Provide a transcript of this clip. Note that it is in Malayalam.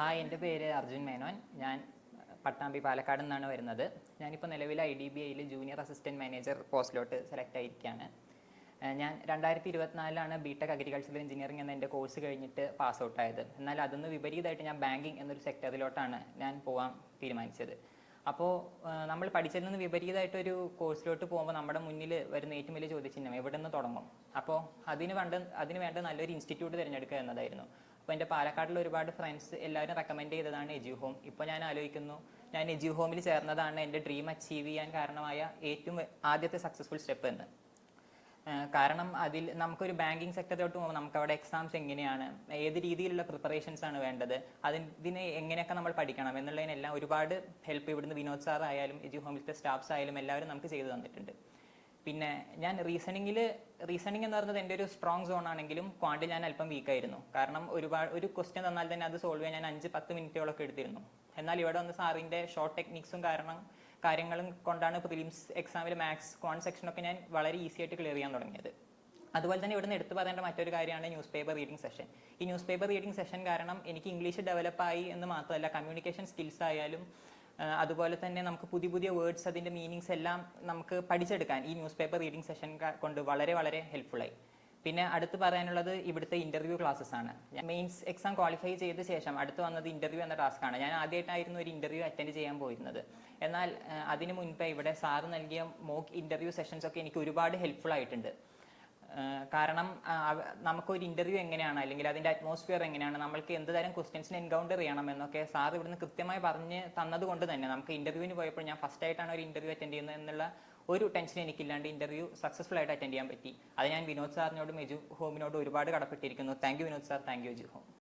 ഹായ്, എൻ്റെ പേര് അർജുൻ മേനോൻ. ഞാൻ പട്ടാമ്പി പാലക്കാട് നിന്നാണ് വരുന്നത്. ഞാനിപ്പോൾ നിലവിൽ IDBIയിൽ ജൂനിയർ അസിസ്റ്റൻറ്റ് മാനേജർ പോസ്റ്റിലോട്ട് സെലക്ട് ആയിരിക്കുകയാണ്. ഞാൻ 2024 ബിടെക് അഗ്രികൾച്ചറൽ എഞ്ചിനീയറിംഗ് എന്ന എൻ്റെ കോഴ്സ് കഴിഞ്ഞിട്ട് പാസ് ഔട്ടായത്. എന്നാൽ അതിന്ന് വിപരീതമായിട്ട് ഞാൻ ബാങ്കിങ് എന്നൊരു സെക്ടറിലോട്ടാണ് ഞാൻ പോകാൻ തീരുമാനിച്ചത്. അപ്പോൾ നമ്മൾ പഠിച്ചതിൽ നിന്ന് വിപരീതമായിട്ടൊരു കോഴ്സിലോട്ട് പോകുമ്പോൾ നമ്മുടെ മുന്നിൽ വരുന്ന ഏറ്റവും വലിയ ചോദ്യചിഹ്നം എവിടെ നിന്ന് തുടങ്ങും. അപ്പോൾ അതിന് വേണ്ട നല്ലൊരു ഇൻസ്റ്റിറ്റ്യൂട്ട് തിരഞ്ഞെടുക്കുക എന്നതായിരുന്നു. അപ്പോൾ എൻ്റെ പാലക്കാടിൽ ഒരുപാട് ഫ്രണ്ട്സ് എല്ലാവരും റെക്കമെൻഡ് ചെയ്തതാണ് എജ്യുഹോം. ഇപ്പോൾ ഞാൻ ആലോചിക്കുന്നു, ഞാൻ എജ്യുഹോമിൽ ചേർന്നതാണ് എൻ്റെ ഡ്രീം അച്ചീവ് ചെയ്യാൻ കാരണമായ ഏറ്റവും ആദ്യത്തെ സക്സസ്ഫുൾ സ്റ്റെപ്പ് എന്ന്. കാരണം അതിൽ നമുക്കൊരു ബാങ്കിങ് സെക്ടറിലോട്ട് പോകുമ്പോൾ നമുക്ക് അവിടെ എക്സാംസ് എങ്ങനെയാണ്, ഏത് രീതിയിലുള്ള പ്രിപ്പറേഷൻസ് ആണ് വേണ്ടത്, ഇതിനെ എങ്ങനെയൊക്കെ നമ്മൾ പഠിക്കണം എന്നുള്ളതിനെല്ലാം ഒരുപാട് ഹെൽപ്പ് ഇവിടുന്ന് വിനോദ് സാർ ആയാലും എജ്യുഹോമിലത്തെ സ്റ്റാഫ്സ് ആയാലും എല്ലാവരും നമുക്ക് ചെയ്തു തന്നിട്ടുണ്ട്. പിന്നെ ഞാൻ റീസണിങ് എന്ന് പറയുന്നത് എൻ്റെ ഒരു സ്ട്രോങ് സോൺ ആണെങ്കിലും ക്വാണ്ടിൽ ഞാൻ അല്പം വീക്കായിരുന്നു. കാരണം ഒരു ക്വസ്റ്റ്യൻ തന്നാൽ തന്നെ അത് സോൾവ് ചെയ്യാൻ ഞാൻ 5-10 മിനിറ്റുകളൊക്കെ എടുത്തിരുന്നു. എന്നാൽ ഇവിടെ വന്ന് സാറിൻ്റെ ഷോർട്ട് ടെക്നിക്സും കാര്യങ്ങളും കൊണ്ടാണ് പ്രിലിംസ് എക്സാമിൽ മാത്സ് ക്വാണ്ട് സെക്ഷനൊക്കെ ഞാൻ വളരെ ഈസി ആയിട്ട് ക്ലിയർ ചെയ്യാൻ തുടങ്ങിയത്. അതുപോലെ തന്നെ ഇവിടുന്ന് എടുത്തു പറയേണ്ട മറ്റൊരു കാര്യമാണ് ന്യൂസ് പേപ്പർ റീഡിംഗ് സെഷൻ. ഈ ന്യൂസ് പേപ്പർ റീഡിംഗ് സെഷൻ കാരണം എനിക്ക് ഇംഗ്ലീഷ് ഡെവലപ്പായി എന്ന് മാത്രമല്ല, കമ്മ്യൂണിക്കേഷൻ സ്കിൽസ് ആയാലും അതുപോലെ തന്നെ നമുക്ക് പുതിയ പുതിയ വേർഡ്സ്, അതിൻ്റെ മീനിങ്സ് എല്ലാം നമുക്ക് പഠിച്ചെടുക്കാൻ ഈ ന്യൂസ് പേപ്പർ റീഡിംഗ് സെഷൻ കൊണ്ട് വളരെ വളരെ ഹെൽപ്ഫുള്ളായി. പിന്നെ അടുത്ത് പറയാനുള്ളത് ഇവിടുത്തെ ഇൻ്റർവ്യൂ ക്ലാസ്സസ് ആണ്. മെയിൻസ് എക്സാം ക്വാളിഫൈ ചെയ്ത ശേഷം അടുത്ത് വന്നത് ഇൻ്റർവ്യൂ എന്ന ടാസ്ക്കാണ്. ഞാൻ ആദ്യമായിട്ടായിരുന്നു ഒരു ഇൻ്റർവ്യൂ അറ്റൻഡ് ചെയ്യാൻ പോയിരുന്നത്. എന്നാൽ അതിന് മുൻപേ ഇവിടെ സാറ് നൽകിയ മോക്ക് ഇൻ്റർവ്യൂ സെഷൻസ് ഒക്കെ എനിക്ക് ഒരുപാട് ഹെൽപ്ഫുൾ ആയിട്ടുണ്ട്. കാരണം നമുക്കൊരു ഇൻ്റർവ്യൂ എങ്ങനെയാണ്, അല്ലെങ്കിൽ അതിൻ്റെ അറ്റ്മോസ്ഫിയർ എങ്ങനെയാണ്, നമ്മൾക്ക് എന്ത് തരം ക്വസ്റ്റ്യൻസിന് എൻകൗണ്ടർ ചെയ്യണം എന്നൊക്കെ സാർ ഇവിടുന്ന് കൃത്യമായി പറഞ്ഞ് തന്നതുകൊണ്ട് തന്നെ നമുക്ക് ഇൻ്റർവ്യൂവിന് പോയപ്പോൾ ഞാൻ ഫസ്റ്റ് ആയിട്ടാണ് ഒരു ഇൻ്റർവ്യൂ അറ്റൻഡ് ചെയ്യുന്നത് എന്നുള്ള ഒരു ടെൻഷൻ എനിക്കില്ലാണ്ട് ഇൻ്റർവ്യൂ സക്സസ്ഫുൾ ആയിട്ട് അറ്റൻഡ് ചെയ്യാൻ പറ്റി. അത് ഞാൻ വിനോദ് സാറിനോടും എജ്യുഹോമിനോടും ഒരുപാട് കടപ്പെട്ടിരിക്കുന്നു. Thank you Vinod sir, thank you എജ്യുഹോം.